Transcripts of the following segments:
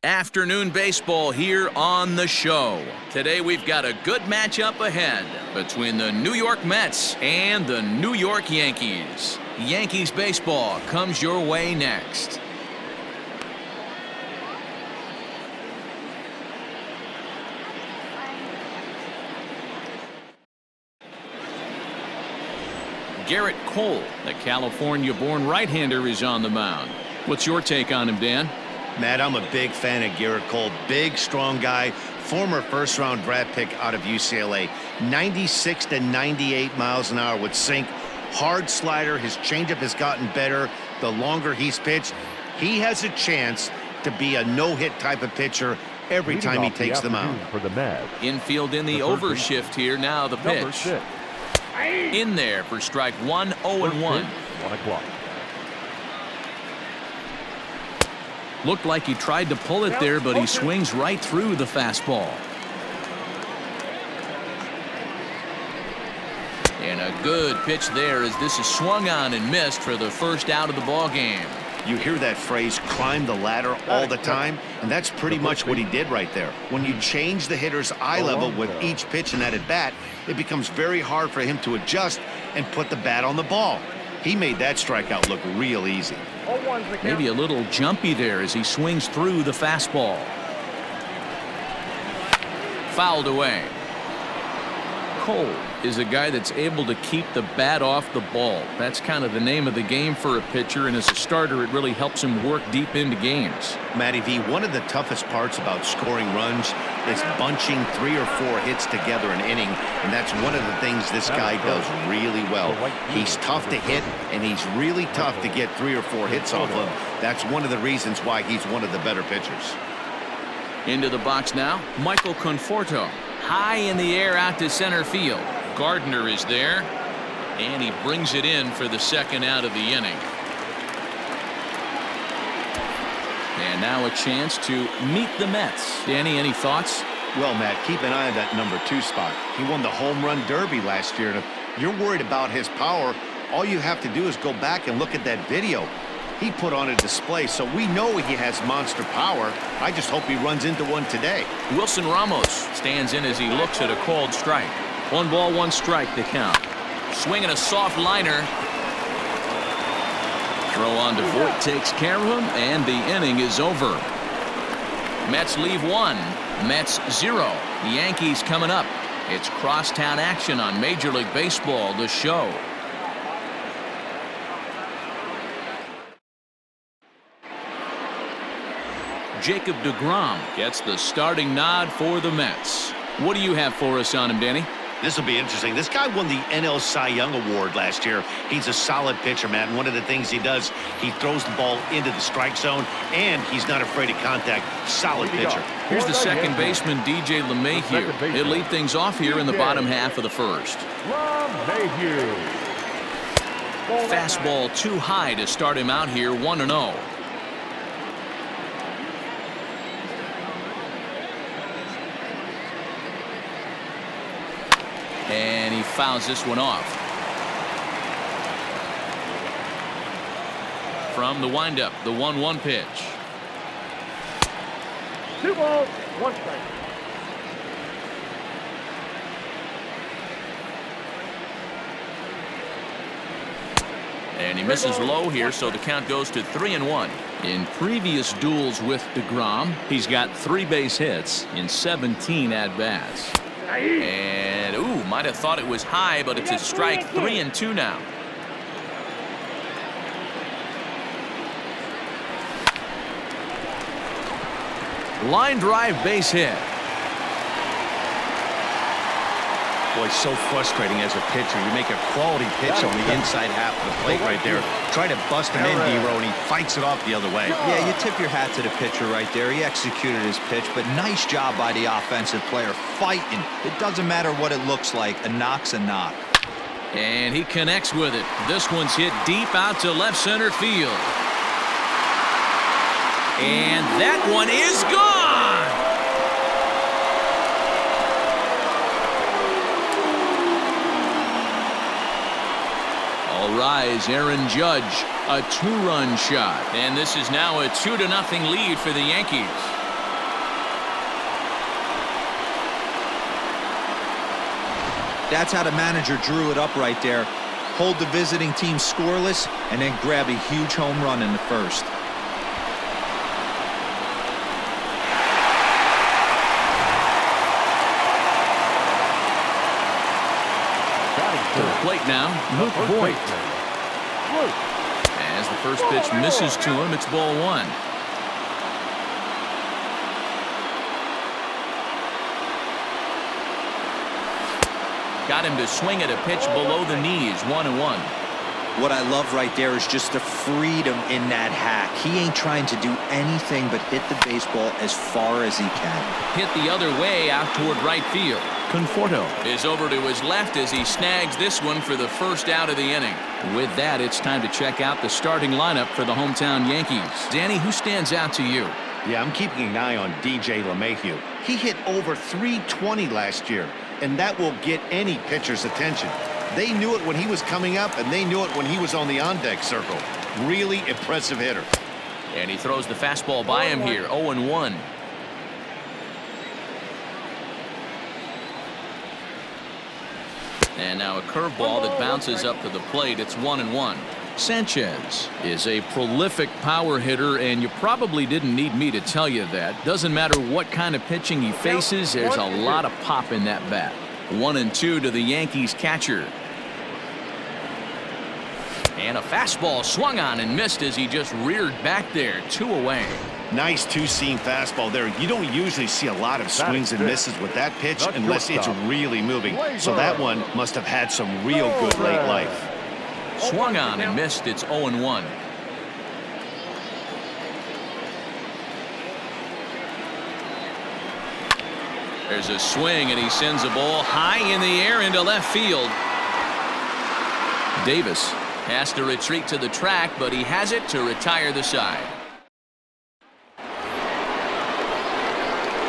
Afternoon baseball here on the show. Today we've got a good matchup ahead between the New York Mets and the New York Yankees. Yankees baseball comes your way next. Garrett Cole, the California-born right-hander, is on the mound. What's your take on him, Dan? Matt, I'm a big fan of Garrett Cole. Big, strong guy. Former first-round draft pick out of UCLA. 96 to 98 miles an hour with sink. Hard slider. His changeup has gotten better the longer he's pitched. He has a chance to be a no-hit type of pitcher every time he takes the mound. For the Mets. Infield in the overshift here. Now the pitch. In there for strike one, 0-1. 1 o'clock. Looked like he tried to pull it there, but he swings right through the fastball. And a good pitch there as this is swung on and missed for the first out of the ball game. You hear that phrase, climb the ladder, all the time, and that's pretty much what he did right there. When you change the hitter's eye level with each pitch in that at-bat, it becomes very hard for him to adjust and put the bat on the ball. He made that strikeout look real easy. Maybe a little jumpy there as he swings through the fastball. Fouled away. Cole is a guy that's able to keep the bat off the ball. That's kind of the name of the game for a pitcher, and as a starter it really helps him work deep into games. Matty V, one of the toughest parts about scoring runs is bunching 3 or 4 hits together an inning, and that's one of the things this guy does really well. He's tough to hit, and he's really tough to get 3 or 4 hits off of. That's one of the reasons why he's one of the better pitchers. Into the box now, Michael Conforto. High in the air out to center field. Gardner is there, and he brings it in for the second out of the inning. And now a chance to meet the Mets. Danny, any thoughts? Well, Matt, keep an eye on that number 2 spot. He won the home run derby last year, and if you're worried about his power, all you have to do is go back and look at that video he put on a display, so we know he has monster power. I just hope he runs into one today. Wilson Ramos stands in as he looks at a called strike. 1 ball, 1 strike to count. Swinging a soft liner. Throw on to Voit takes care of him, and the inning is over. Mets leave 1, Mets 0. The Yankees coming up. It's crosstown action on Major League Baseball, the show. Jacob deGrom gets the starting nod for the Mets. What do you have for us on him, Danny? This will be interesting. This guy won the NL Cy Young Award last year. He's a solid pitcher, Matt. And one of the things he does, he throws the ball into the strike zone, and he's not afraid of contact. Solid pitcher. Here's the second baseman, DJ LeMahieu. He'll lead things off here in the bottom half of the first. Fastball too high to start him out here, 1-0. And he fouls this one off. From the windup, the 1-1 pitch. 2 balls, 1 strike. And he misses low here, so the count goes to 3-1. In previous duels with deGrom, he's got 3 base hits in 17 at-bats. And, ooh, might have thought it was high, but it's a strike. 3-2 now. Line drive base hit. Boy, so frustrating as a pitcher. You make a quality pitch on the inside half of the plate right there. Try to bust him in, D-Row, and he fights it off the other way. Yeah, you tip your hat to the pitcher right there. He executed his pitch, but nice job by the offensive player fighting. It doesn't matter what it looks like. A knock's a knock. And he connects with it. This one's hit deep out to left center field. And that one is gone. All rise, Aaron Judge, a 2-run shot. And this is now a 2-0 lead for the Yankees. That's how the manager drew it up right there. Hold the visiting team scoreless and then grab a huge home run in the first. To the plate now, Luke Voigt. As the first pitch misses to him, it's ball one. Got him to swing at a pitch below the knees, 1-1. What I love right there is just the freedom in that hack. He ain't trying to do anything but hit the baseball as far as he can. Hit the other way out toward right field. Conforto is over to his left as he snags this one for the first out of the inning. With that, it's time to check out the starting lineup for the hometown Yankees. Danny, who stands out to you? Yeah, I'm keeping an eye on DJ LeMahieu. He hit over 320 last year, and that will get any pitcher's attention. They knew it when he was coming up, and they knew it when he was on the on-deck circle. Really impressive hitter. And he throws the fastball by him here, 0-1. And now a curveball that bounces up to the plate. It's 1-1. Sanchez is a prolific power hitter, and you probably didn't need me to tell you that. Doesn't matter what kind of pitching he faces, there's a lot of pop in that bat. 1-2 to the Yankees catcher. And a fastball swung on and missed as he just reared back there. 2 away. Nice two-seam fastball there. You don't usually see a lot of swings and misses with that pitch unless it's really moving. So that one must have had some real good late life. Swung on and missed. It's 0-1. There's a swing, and he sends a ball high in the air into left field. Davis has to retreat to the track, but he has it to retire the side.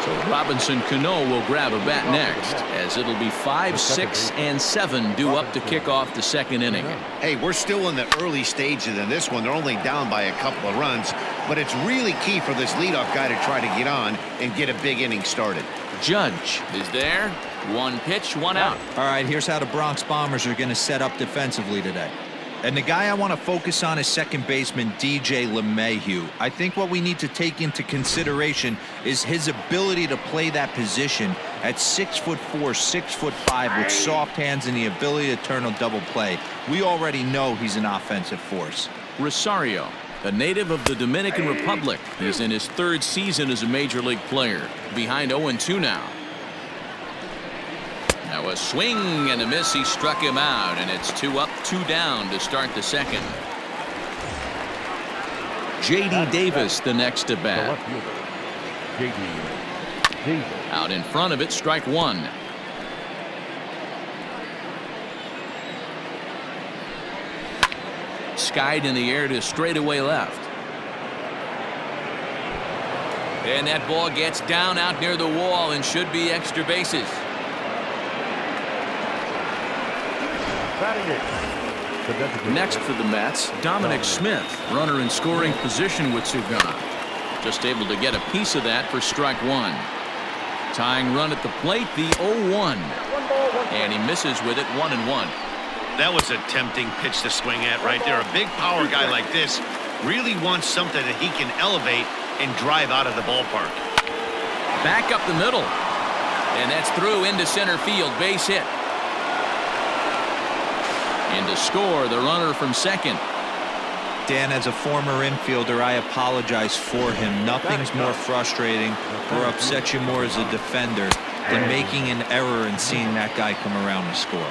So Robinson Cano will grab a bat next, as it'll be 5, 6, and 7 due up to kick off the second inning. Hey, we're still in the early stages in this one. They're only down by a couple of runs, but it's really key for this leadoff guy to try to get on and get a big inning started. Judge is there. 1 pitch, 1 out. All right, here's how the Bronx Bombers are going to set up defensively today. And the guy I want to focus on is second baseman DJ LeMahieu. I think what we need to take into consideration is his ability to play that position at 6'4", 6'5", with soft hands and the ability to turn a double play. We already know he's an offensive force. Rosario, a native of the Dominican Republic. He's in his 3rd season as a major league player. Behind 0-2 now. Now a swing and a miss. He struck him out, and it's 2 up, 2 down to start the second. J.D. Davis the next to bat. Out in front of it, strike 1. Skied in the air to straightaway left. And that ball gets down out near the wall and should be extra bases. Next for the Mets, Dominic Smith, runner in scoring position with 2 gone. Just able to get a piece of that for strike 1. Tying run at the plate, the 0-1. And he misses with it, 1-1. That was a tempting pitch to swing at right there. A big power guy like this really wants something that he can elevate and drive out of the ballpark. Back up the middle. And that's through into center field. Base hit. And to score, the runner from second. Dan, as a former infielder, I apologize for him. Nothing's more frustrating or upsets you more as a defender than making an error and seeing that guy come around to score.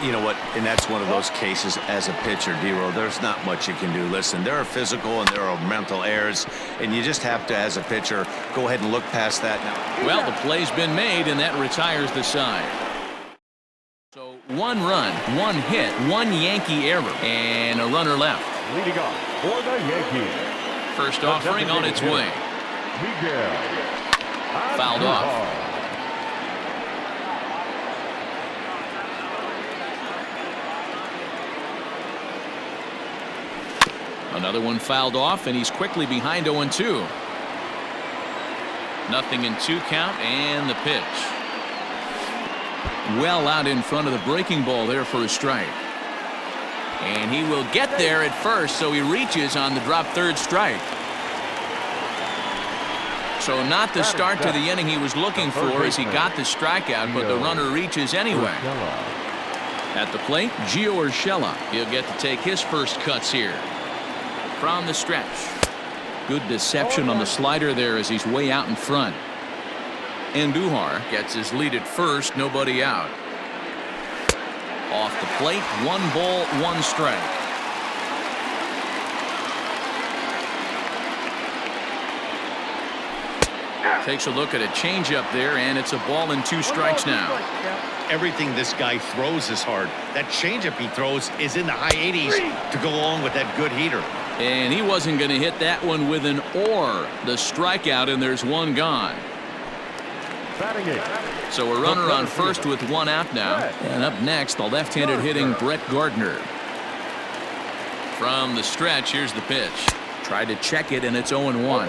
You know what? And that's one of those cases as a pitcher, D-Roll. There's not much you can do. Listen, there are physical and there are mental errors, and you just have to, as a pitcher, go ahead and look past that now. Well, the play's been made, and that retires the side. So 1 run, 1 hit, 1 Yankee error, and a runner left. Leading off for the Yankees. First offering on its way. Fouled off. Another one fouled off, and he's quickly behind 0-2. Nothing in 2 count, and the pitch. well out in front of the breaking ball there for a strike. And he will get there at first, so he reaches on the drop third strike. So not the start to the inning he was looking for as he got the strikeout, but the runner reaches anyway. At the plate, Gio Urshela. He'll get to take his first cuts here. From the stretch. Good deception on the slider there as he's way out in front. Andujar gets his lead at first, nobody out. Off the plate, 1 ball, 1 strike. Takes a look at a changeup there, and it's a ball and 2 strikes now. Everything this guy throws is hard. That changeup he throws is in the high 80s to go along with that good heater. And he wasn't going to hit that one with an or. The strikeout, and there's 1 gone. So a runner on first with 1 out now. And up next, the left-handed hitting Brett Gardner. From the stretch, here's the pitch. Tried to check it, and it's 0-1.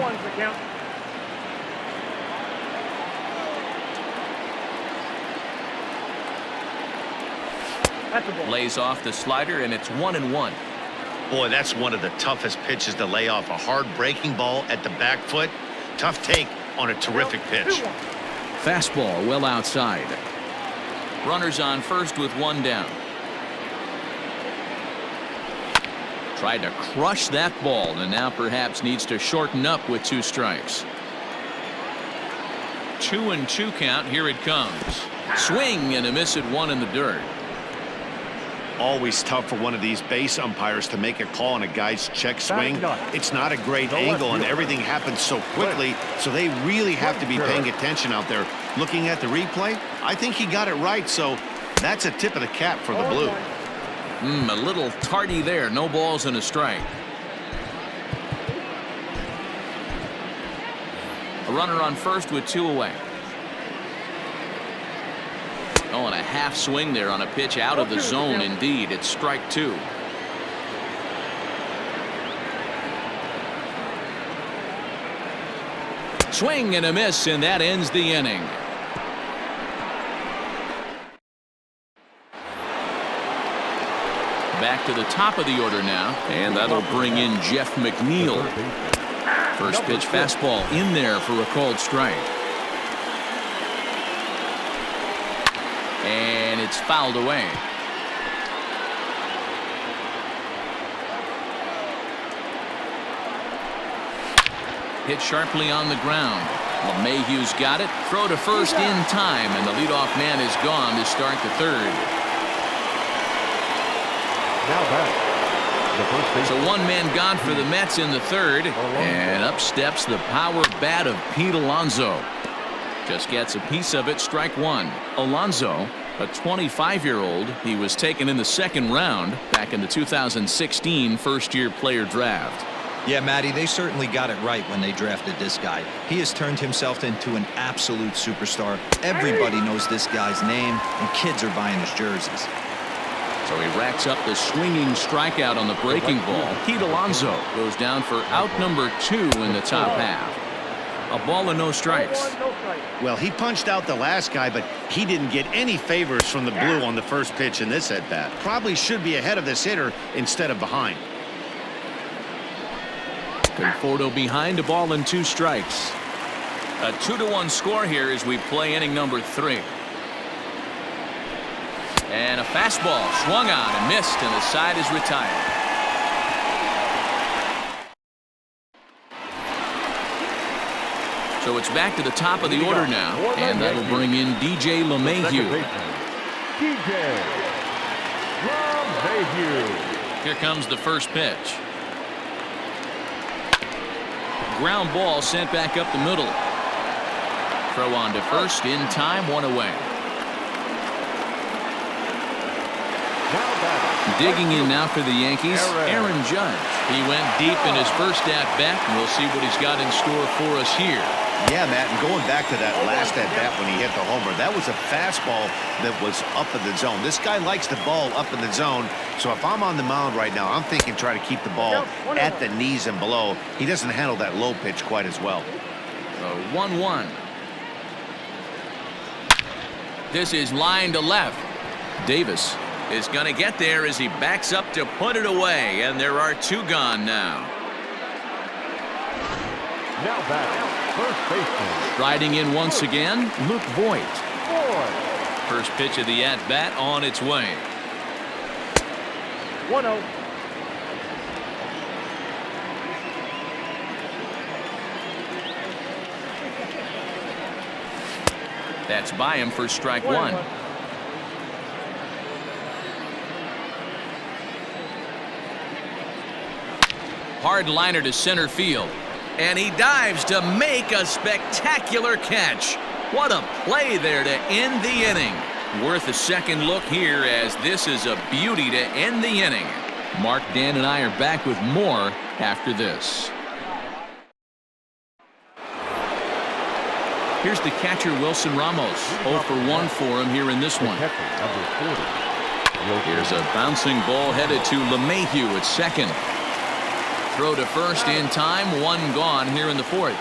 Lays off the slider, and it's 1-1. Boy, that's one of the toughest pitches to lay off. A hard breaking ball at the back foot. Tough take on a terrific pitch. Fastball well outside. Runners on first with 1 down. Tried to crush that ball, and now perhaps needs to shorten up with 2 strikes. 2-2 count. Here it comes. Swing and a miss at 1 in the dirt. Always tough for one of these base umpires to make a call on a guy's check swing. It's not a great angle, and everything happens so quickly, so they really have to be paying attention out there. Looking at the replay, I think he got it right, so that's a tip of the cap for the Blue. A little tardy there. No balls and a strike. A runner on first with 2 away. Oh, and a half swing there on a pitch out of the zone. Indeed, it's strike 2. Swing and a miss, and that ends the inning. Back to the top of the order now, and that'll bring in Jeff McNeil. First pitch fastball in there for a called strike. And it's fouled away. Hit sharply on the ground. LeMahieu's got it. Throw to first in time, and the leadoff man is gone to start the third. Now back. So 1 man gone for the Mets in the third, and up steps the power bat of Pete Alonso. Just gets a piece of it. Strike 1. Alonso, a 25-year-old. He was taken in the 2nd round back in the 2016 first-year player draft. Yeah, Matty, they certainly got it right when they drafted this guy. He has turned himself into an absolute superstar. Everybody knows this guy's name, and kids are buying his jerseys. So he racks up the swinging strikeout on the breaking ball. Pete Alonso goes down for out number 2 in the top half. A ball and no strikes. Well, he punched out the last guy, but he didn't get any favors from the Blue on the first pitch in this at-bat. Probably should be ahead of this hitter instead of behind. Conforto behind, a ball and 2 strikes. A 2-1 score here as we play inning number 3. And a fastball swung on and missed, and the side is retired. So it's back to the top of the order now, and that'll bring in DJ LeMahieu. DJ LeMahieu. Here comes the first pitch. Ground ball sent back up the middle. Throw on to first in time, 1 away. Digging in now for the Yankees, Aaron Judge. He went deep in his first at-bat, and we'll see what he's got in store for us here. Yeah, Matt, and going back to that last at-bat when he hit the homer, that was a fastball that was up in the zone. This guy likes the ball up in the zone, so if I'm on the mound right now, I'm thinking try to keep the ball at the knees and below. He doesn't handle that low pitch quite as well. So 1-1. This is line to left. Davis is going to get there as he backs up to put it away, and there are two gone now. Now back, first baseman. Riding in once again, Luke Voigt. Boy. First pitch of the at-bat on its way. 1-0. That's by him for strike one. Hard liner to center field. And he dives to make a spectacular catch. What a play there to end the inning. Worth a second look here, as this is a beauty to end the inning. Mark, Dan, and I are back with more after this. Here's the catcher, Wilson Ramos. 0 for 1 for him here in this one. Here's a bouncing ball headed to LeMahieu at second. Throw to first in time, one gone here in the fourth.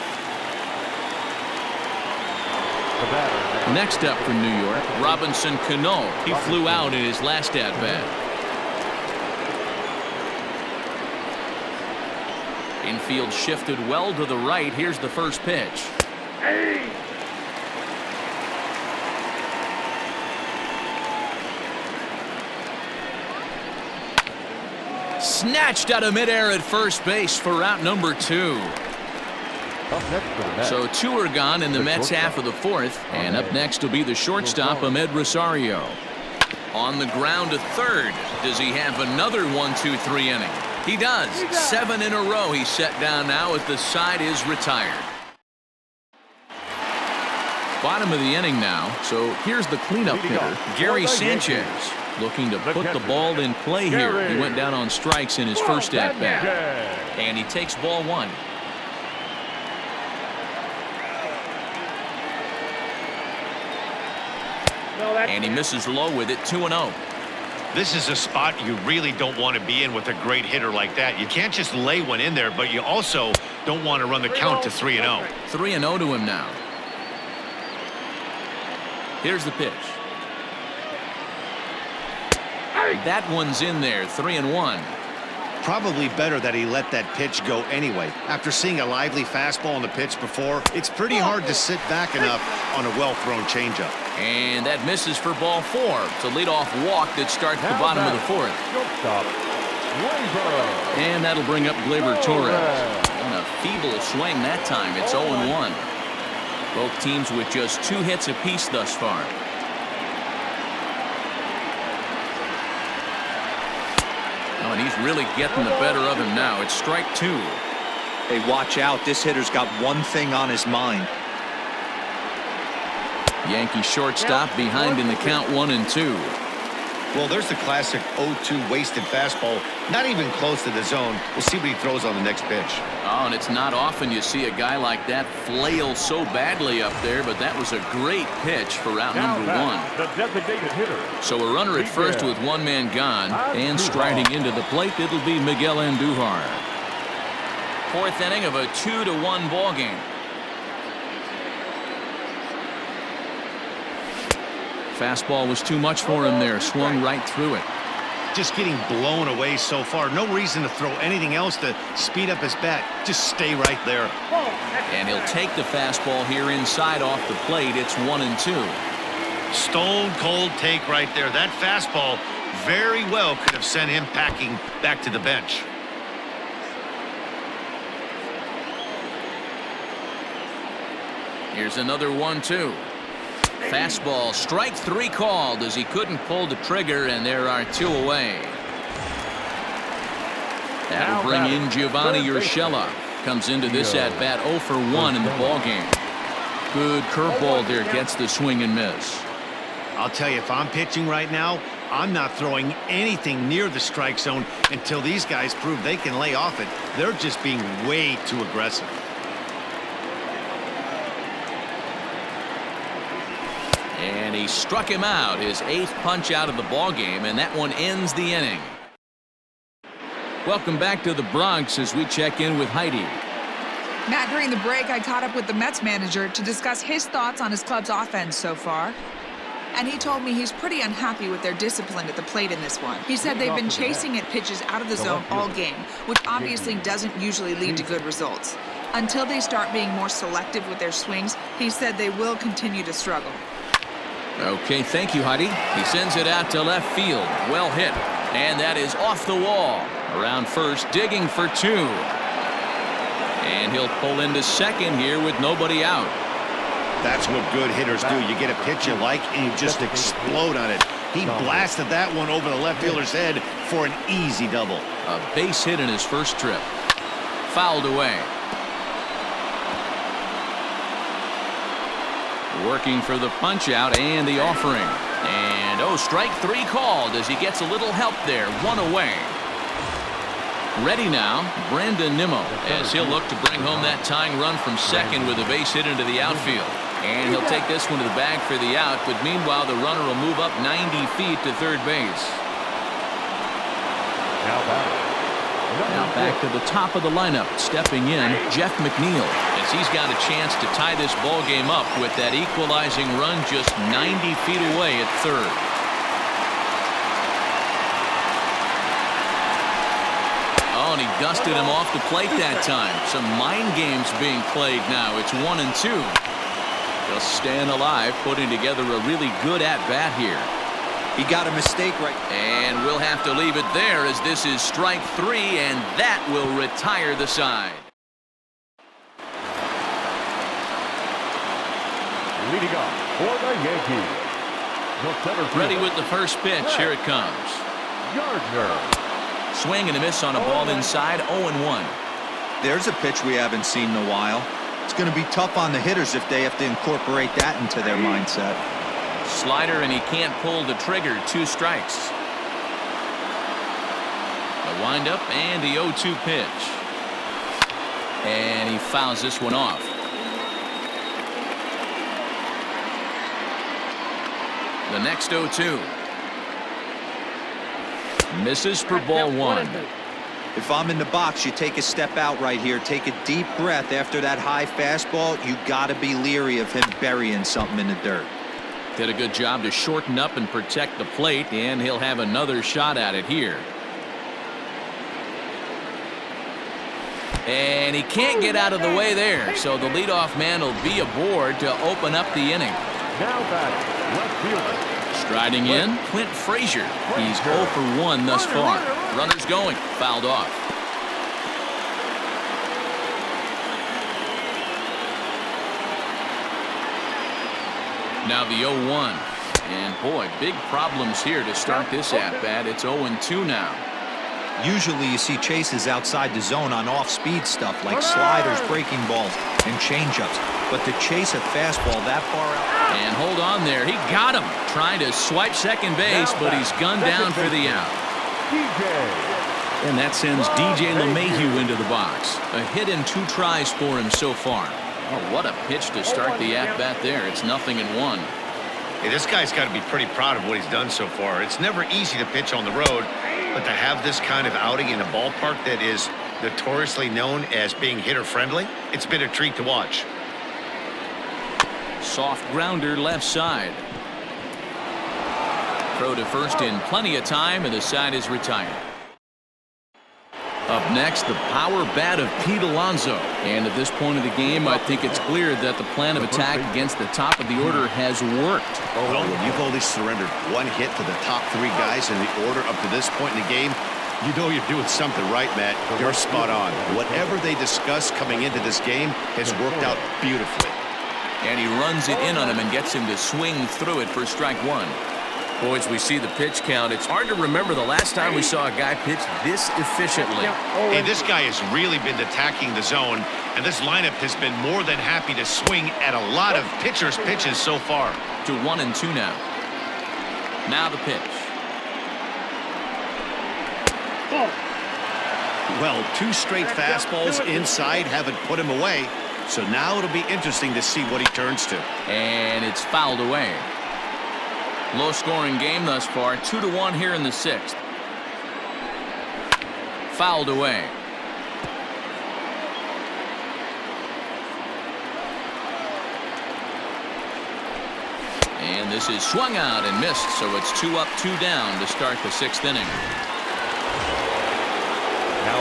Next up for New York, Robinson Cano. He flew out in his last at-bat. Infield shifted well to the right. Here's the first pitch. Snatched out of midair at first base for out number 2. So 2 are gone in the Mets half of the fourth, and up next will be the shortstop, Ahmed Rosario. On the ground to third. Does he have another 1-2-3 inning? He does. 7 in a row he's set down now as the side is retired. Bottom of the inning now, so here's the cleanup hitter, Gary Sanchez, looking to put the ball in play here. He went down on strikes in his first at-bat. And he takes ball 1. And he misses low with it, 2-0. This is a spot you really don't want to be in with a great hitter like that. You can't just lay one in there, but you also don't want to run the count to 3-0. 3-0 to him now. Here's the pitch. That one's in there, 3-1. Probably better that he let that pitch go anyway. After seeing a lively fastball on the pitch before, it's pretty hard to sit back enough on a well-thrown changeup. And that misses for ball 4. It's a leadoff walk that starts the bottom of the fourth. And that'll bring up Gleyber Torres. On a feeble swing that time. It's 0-1. Both teams with just 2 hits apiece thus far. Oh, and he's really getting the better of him now. It's strike 2. Hey, watch out. This hitter's got one thing on his mind. Yankee shortstop behind in the count 1-2. Well, there's the classic 0-2 wasted fastball. Not even close to the zone. We'll see what he throws on the next pitch. Oh, and it's not often you see a guy like that flail so badly up there, but that was a great pitch for out number 1. The designated hitter. So a runner at first with 1 man gone, and striding into the plate, it'll be Miguel Andujar. 4th inning of a 2-1 ball game. Fastball was too much for him there. Swung right through it. Just getting blown away so far. No reason to throw anything else to speed up his bat. Just stay right there. And he'll take the fastball here inside off the plate. It's 1-2. Stone cold take right there. That fastball very well could have sent him packing back to the bench. Here's another 1-2. Fastball, strike 3 called as he couldn't pull the trigger, and there are 2 away. That'll bring in Giovanni Urshela. Comes into this at-bat 0 for 1 in the ballgame. Good curveball there, gets the swing and miss. I'll tell you, if I'm pitching right now, I'm not throwing anything near the strike zone until these guys prove they can lay off it. They're just being way too aggressive. And he struck him out, his 8th punch out of the ballgame, and that one ends the inning. Welcome back to the Bronx as we check in with Heidi. Matt, during the break, I caught up with the Mets manager to discuss his thoughts on his club's offense so far. and he told me he's pretty unhappy with their discipline at the plate in this one. He said they've been chasing at pitches out of the zone all game, which obviously doesn't usually lead to good results. Until they start being more selective with their swings, he said they will continue to struggle. Okay, thank you, Heidi. He sends it out to left field. Well hit. And that is off the wall. Around first, digging for two. And he'll pull into second here with nobody out. That's what good hitters do. You get a pitch you like, and you just explode on it. He blasted that one over the left fielder's head for an easy double. A base hit in his first trip. Fouled away. Working for the punch out and the offering. And strike three called as he gets a little help there. One away. Ready now, Brandon Nimmo, as he'll look to bring home that tying run from second with a base hit into the outfield. And he'll take this one to the bag for the out, but meanwhile the runner will move up 90 feet to third base. Now back to the top of the lineup, stepping in, Jeff McNeil, as he's got a chance to tie this ball game up with that equalizing run just 90 feet away at third. Oh, and he dusted him off the plate that time. Some mind games being played now. It's 1-2. Just staying alive, putting together a really good at-bat here. He got a mistake right. And we'll have to leave it there as this is strike three, and that will retire the side. Leading off for the Yankees. Ready with the first pitch. Here it comes. Gardner. Swing and a miss on a ball inside. 0-1. There's a pitch we haven't seen in a while. It's going to be tough on the hitters if they have to incorporate that into their mindset. Slider, and he can't pull the trigger. 2 strikes. The windup and the 0-2 pitch. And he fouls this one off. The next 0-2. Misses for ball 1. If I'm in the box, you take a step out right here. Take a deep breath after that high fastball. You got to be leery of him burying something in the dirt. Did a good job to shorten up and protect the plate, and he'll have another shot at it here. And he can't get out of the way there, so the leadoff man will be aboard to open up the inning. Now back, left fielder. Striding in, Clint Frazier. He's 0 for 1 thus far. Runners going, fouled off. Now the 0-1. And boy, big problems here to start this at-bat. It's 0-2 now. Usually you see chases outside the zone on off-speed stuff like sliders, breaking balls, and changeups. But to chase a fastball that far out. And hold on there. He got him. Trying to swipe second base, but he's gunned down for the out. And that sends DJ LeMahieu into the box. A hit in 2 tries for him so far. Oh, what a pitch to start the at-bat there. It's 0-1. Hey, this guy's got to be pretty proud of what he's done so far. It's never easy to pitch on the road, but to have this kind of outing in a ballpark that is notoriously known as being hitter-friendly, it's been a treat to watch. Soft grounder left side. Throw to first in plenty of time, and the side is retired. Up next, the power bat of Pete Alonso. And at this point of the game, I think it's clear that the plan of attack against the top of the order has worked. Well, when you've only surrendered 1 hit to the top 3 guys in the order up to this point in the game, you know you're doing something right, Matt. You're spot on. Whatever they discussed coming into this game has worked out beautifully. And he runs it in on him and gets him to swing through it for strike 1. Boys, we see the pitch count. It's hard to remember the last time we saw a guy pitch this efficiently. Hey, this guy has really been attacking the zone, and this lineup has been more than happy to swing at a lot of pitchers' pitches so far. To 1-2 now. Now the pitch. Well, 2 straight fastballs inside haven't put him away, so now it'll be interesting to see what he turns to. And it's fouled away. Low-scoring game thus far, 2-1 here in the 6th. Fouled away. And And this is swung out and missed, so it's 2 up, 2 down to start the 6th inning.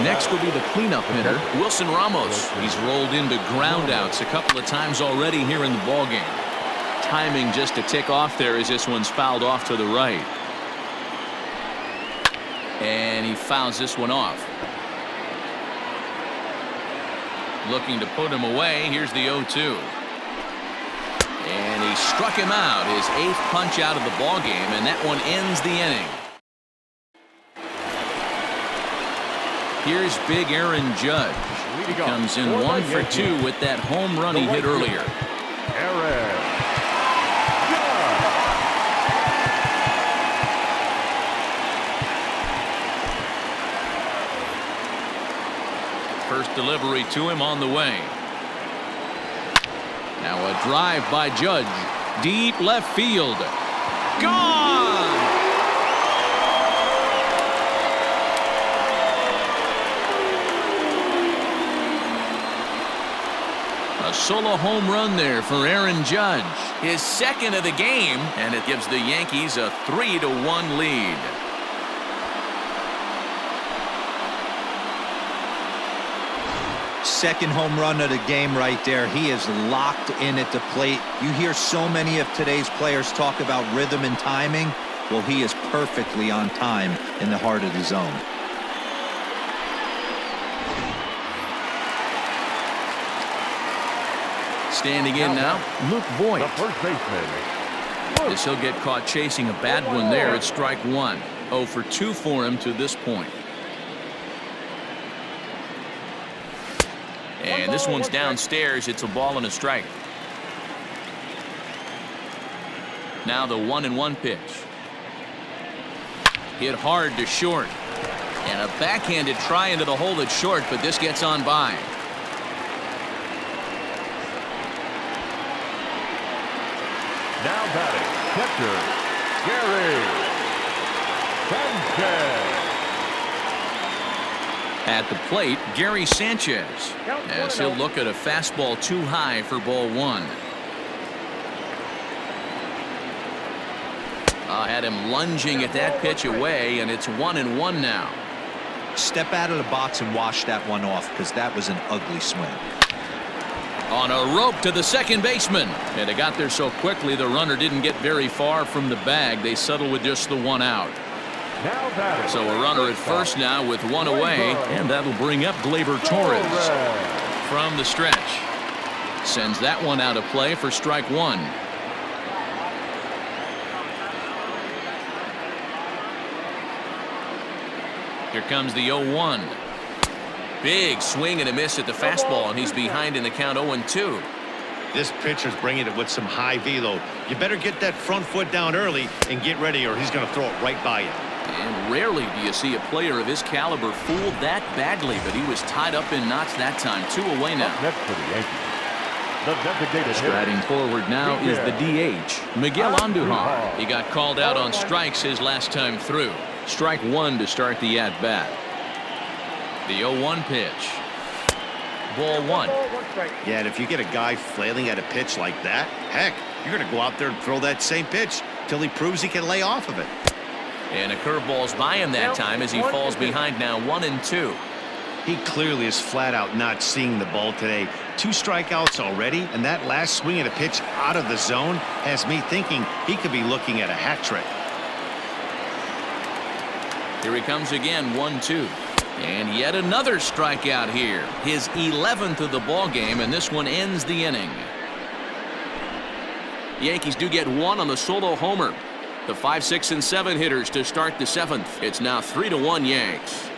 Next will be the cleanup hitter, Wilson Ramos. He's rolled into groundouts a couple of times already here in the ballgame. Timing just to tick off there as this one's fouled off to the right. And he fouls this one off. Looking to put him away. Here's the 0-2. And he struck him out, his 8th punch out of the ballgame, and that one ends the inning. Here's big Aaron Judge. He comes in 1 for 2 with that home run he hit earlier. Aaron. First delivery to him on the way. Now a drive by Judge. Deep left field. Gone! A solo home run there for Aaron Judge. His 2nd of the game, and it gives the Yankees a 3-1 lead. Second home run of the game right there. He is locked in at the plate. You hear so many of today's players talk about rhythm and timing. Well, he is perfectly on time in the heart of the zone. Standing in now, Luke Voigt. The first baseman. This he'll get caught chasing a bad one there at strike 1. 0 for 2 for him to this point. And this one's downstairs. It's a ball and a strike. Now the 1-1 pitch. Hit hard to short. And a backhanded try into the hole at short, but this gets on by. Now batting, catcher, Gary Sanchez. At the plate, Gary Sanchez, as he'll look at a fastball too high for ball 1. Had him lunging at that pitch away, and it's 1-1 now. Step out of the box and wash that one off, because that was an ugly swing. On a rope to the second baseman, and it got there so quickly the runner didn't get very far from the bag. They settle with just the 1 out. So a runner at first now with 1 away, and that'll bring up Gleyber Torres from the stretch. Sends that one out of play for strike 1. Here comes the 0-1. Big swing and a miss at the fastball, and he's behind in the count 0-2. This pitcher's bringing it with some high velo. You better get that front foot down early and get ready, or he's going to throw it right by you. And rarely do you see a player of his caliber fooled that badly, but he was tied up in knots that time. 2 away now. Next for the Yankees, the designated Striding hitter. forward now is the DH, Miguel Andujar. He got called out on strikes his last time through. Strike 1 to start the at-bat. The 0-1 pitch. Ball 1. Yeah, and if you get a guy flailing at a pitch like that, heck, you're going to go out there and throw that same pitch till he proves he can lay off of it. And a curveball's by him that time as he falls behind now 1-2. He clearly is flat out not seeing the ball today. 2 strikeouts already, and that last swing at a pitch out of the zone has me thinking he could be looking at a hat trick. Here he comes again, 1-2. And yet another strikeout here. His 11th of the ball game, and this one ends the inning. The Yankees do get 1 on the solo homer. The 5, 6, and 7 hitters to start the 7th. It's now 3-1 Yanks.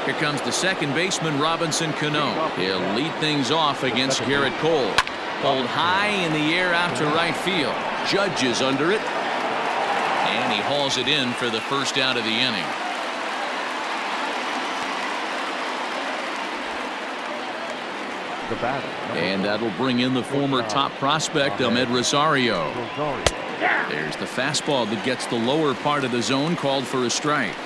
Here comes the second baseman, Robinson Cano. He'll lead things off against Garrett Cole. Pulled high in the air out to right field. Judge is under it. And he hauls it in for the first out of the inning. The batter. And that'll bring in the former top prospect, Ahmed Rosario. There's the fastball that gets the lower part of the zone, called for a strike.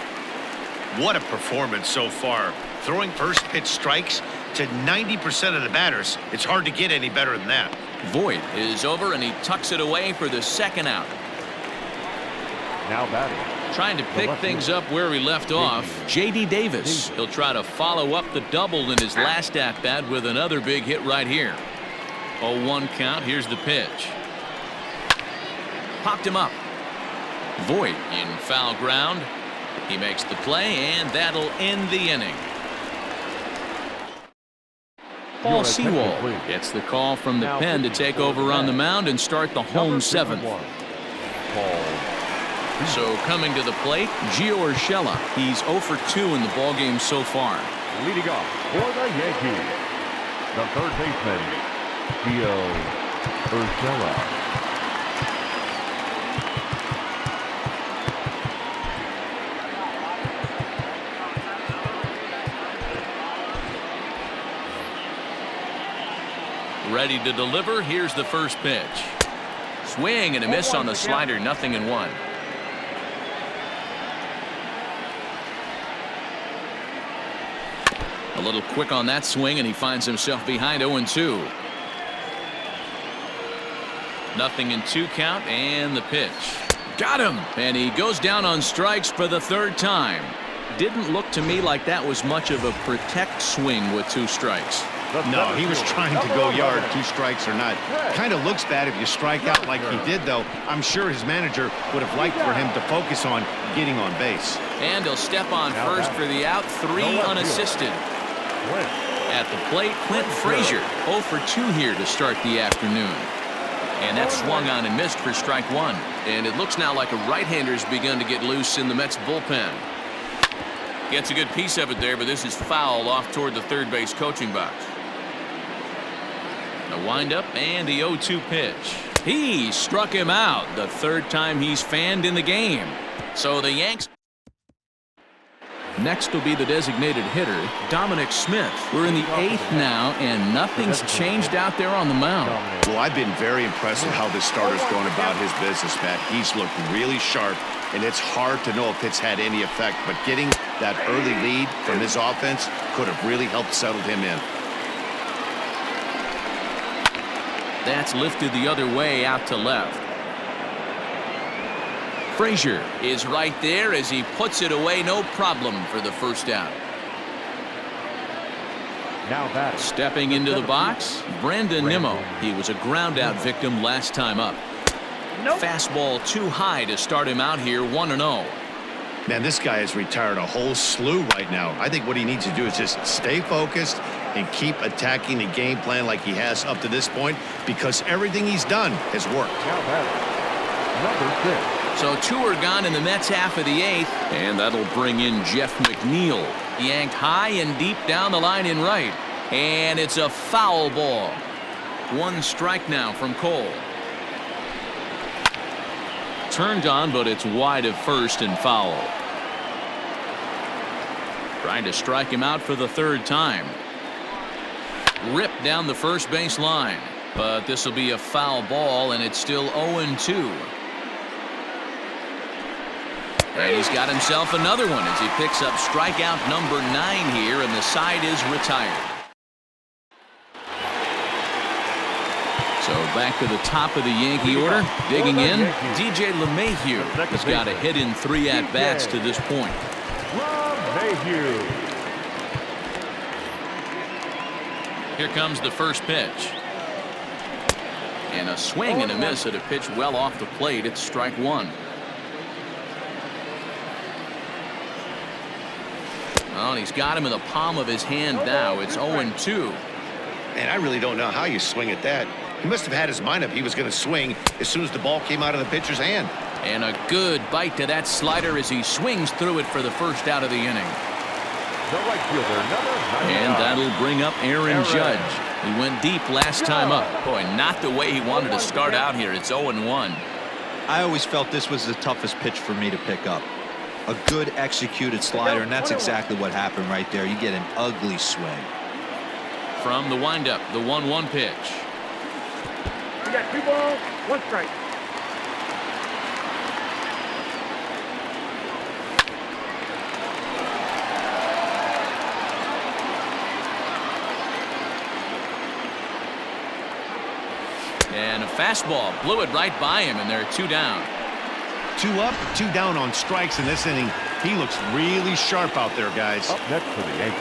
What a performance so far. Throwing first pitch strikes, to 90% of the batters. It's hard to get any better than that. Voit is over, and he tucks it away for the second out. Now batting. Trying to pick things up where he left off. J.D. Davis. He'll try to follow up the double in his last at-bat with another big hit right here. 0-1 count. Here's the pitch. Popped him up. Voit in foul ground. He makes the play, and that'll end the inning. Paul Sewell gets the call from the pen to take over on the mound and start the home seventh. So coming to the plate, Gio Urshela. He's 0 for 2 in the ballgame so far. Leading off for the Yankees, the third baseman, Gio Urshela. Ready to deliver. Here's the first pitch. Swing and a miss on the slider. 0-1. A little quick on that swing, and he finds himself behind 0-2. 0-2 count, and the pitch. Got him! And he goes down on strikes for the third time. Didn't look to me like that was much of a protect swing with 2 strikes. No, he was trying to go yard, 2 strikes or not. Kind of looks bad if you strike out like he did, though. I'm sure his manager would have liked for him to focus on getting on base. And he'll step on first for the out. 3 unassisted. At the plate, Clint Frazier. 0 for 2 here to start the afternoon. And that swung on and missed for strike 1. And it looks now like a right-hander's begun to get loose in the Mets bullpen. Gets a good piece of it there, but this is foul off toward the third base coaching box. A windup and the 0-2 pitch. He struck him out, the third time he's fanned in the game. So the Yanks. Next will be the designated hitter, Dominic Smith. We're in the 8th now, and nothing's changed out there on the mound. Well, I've been very impressed with how this starter's going about his business, Matt. He's looked really sharp, and it's hard to know if it's had any effect, but getting that early lead from his offense could have really helped settle him in. That's lifted the other way out to left. Frazier is right there as he puts it away, no problem for the first out. Now batting. Stepping into the box, Brandon Nimmo. He was a ground out victim last time up. Fastball too high to start him out here, 1-0. Man, this guy has retired a whole slew right now. I think what he needs to do is just stay focused and keep attacking the game plan like he has up to this point, because everything he's done has worked. Now batting. Number 6. So 2 are gone in the Mets half of the 8th, and that'll bring in Jeff McNeil. Yanked high and deep down the line in right, and it's a foul ball. 1 strike now from Cole. Turned on, but it's wide of first and foul. Trying to strike him out for the 3rd time. Ripped down the first base line, but this will be a foul ball, and it's still 0-2. And he's got himself another one as he picks up strikeout number 9 here, and the side is retired. So back to the top of the Yankee order. Digging in, DJ LeMahieu has got a hit in 3 at-bats to this point. LeMahieu. Here comes the first pitch. And a swing and a miss at a pitch well off the plate. It's strike 1. Well, and he's got him in the palm of his hand now. It's 0-2. And I really don't know how you swing at that. He must have had his mind up he was going to swing as soon as the ball came out of the pitcher's hand. And a good bite to that slider as he swings through it for the first out of the inning. The right fielder, number 99. And that'll bring up Aaron Judge. He went deep last time up. Boy, not the way he wanted to start out here. It's 0-1. I always felt this was the toughest pitch for me to pick up. A good executed slider, and that's exactly what happened right there. You get an ugly swing. From the windup, the 1-1 pitch. You got 2 balls, 1 strike. Fastball blew it right by him, and they're 2 down. 2 up, 2 down on strikes in this inning. He looks really sharp out there, guys. Up next for the Yankees,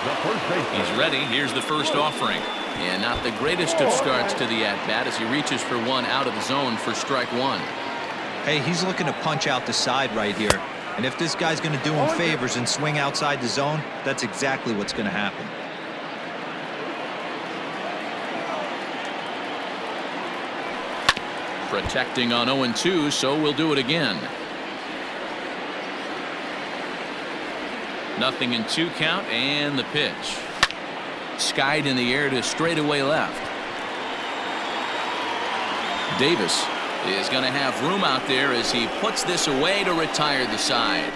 the first baseman. He's ready. Here's the first offering. And not the greatest of starts to the at-bat as he reaches for one out of the zone for strike 1. Hey, he's looking to punch out the side right here. And if this guy's going to do him favors and swing outside the zone, that's exactly what's going to happen. Protecting on 0-2, so we'll do it again. 0-2 count, and the pitch. Skied in the air to straightaway left. Davis is going to have room out there as he puts this away to retire the side.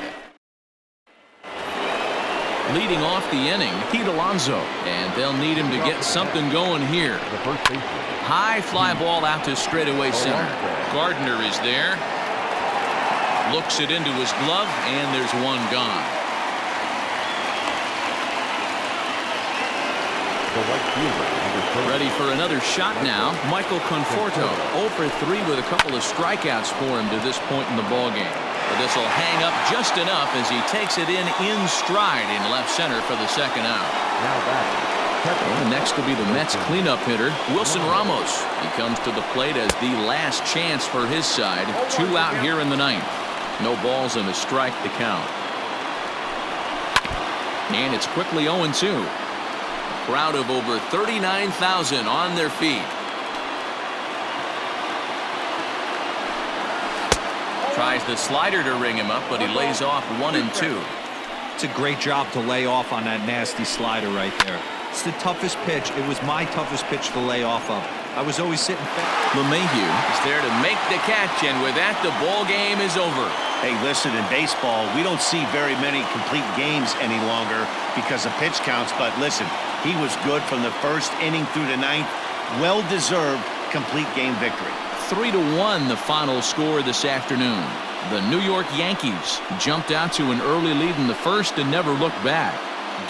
Leading off the inning, Pete Alonso, and they'll need him to get something going here. The first baseman. High fly ball out to straightaway center. Gardner is there. Looks it into his glove, and there's one gone. The right fielder, number 30. Ready for another shot now. Michael Conforto, 0 for 3 with a couple of strikeouts for him to this point in the ballgame. But this will hang up just enough as he takes it in stride in left center for the second out. Now back. And next will be the Mets cleanup hitter, Wilson Ramos. He comes to the plate as the last chance for his side. 2 out here in the 9th. No balls and a strike to count. And it's quickly 0-2. A crowd of over 39,000 on their feet. Tries the slider to ring him up, but he lays off 1-2. It's a great job to lay off on that nasty slider right there. It's the toughest pitch. It was my toughest pitch to lay off of. I was always sitting back. LeMahieu is there to make the catch, and with that, the ball game is over. Hey, listen, in baseball, we don't see very many complete games any longer because of pitch counts. But listen, he was good from the first inning through the 9th. Well-deserved complete game victory. 3-1 the final score this afternoon. The New York Yankees jumped out to an early lead in the first and never looked back.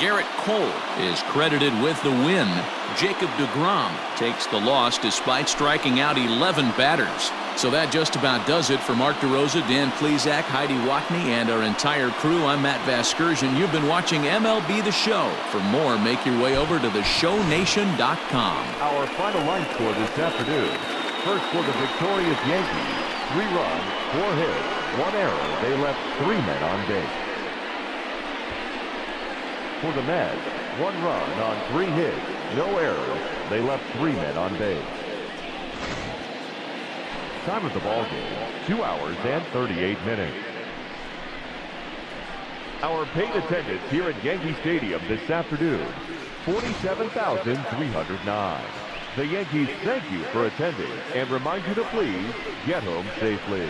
Garrett Cole is credited with the win. Jacob deGrom takes the loss despite striking out 11 batters. So that just about does it for Mark DeRosa, Dan Plesac, Heidi Watney, and our entire crew. I'm Matt Vasgersian. You've been watching MLB The Show. For more, make your way over to theshownation.com. Our final line score this afternoon. First for the victorious Yankees, 3 runs, 4 hits, 1 error. They left 3 men on base. For the Mets, 1 run on 3 hits, no errors. They left 3 men on base. Time of the ball game, 2 hours and 38 minutes. Our paid attendance here at Yankee Stadium this afternoon, 47,309. The Yankees thank you for attending and remind you to please get home safely.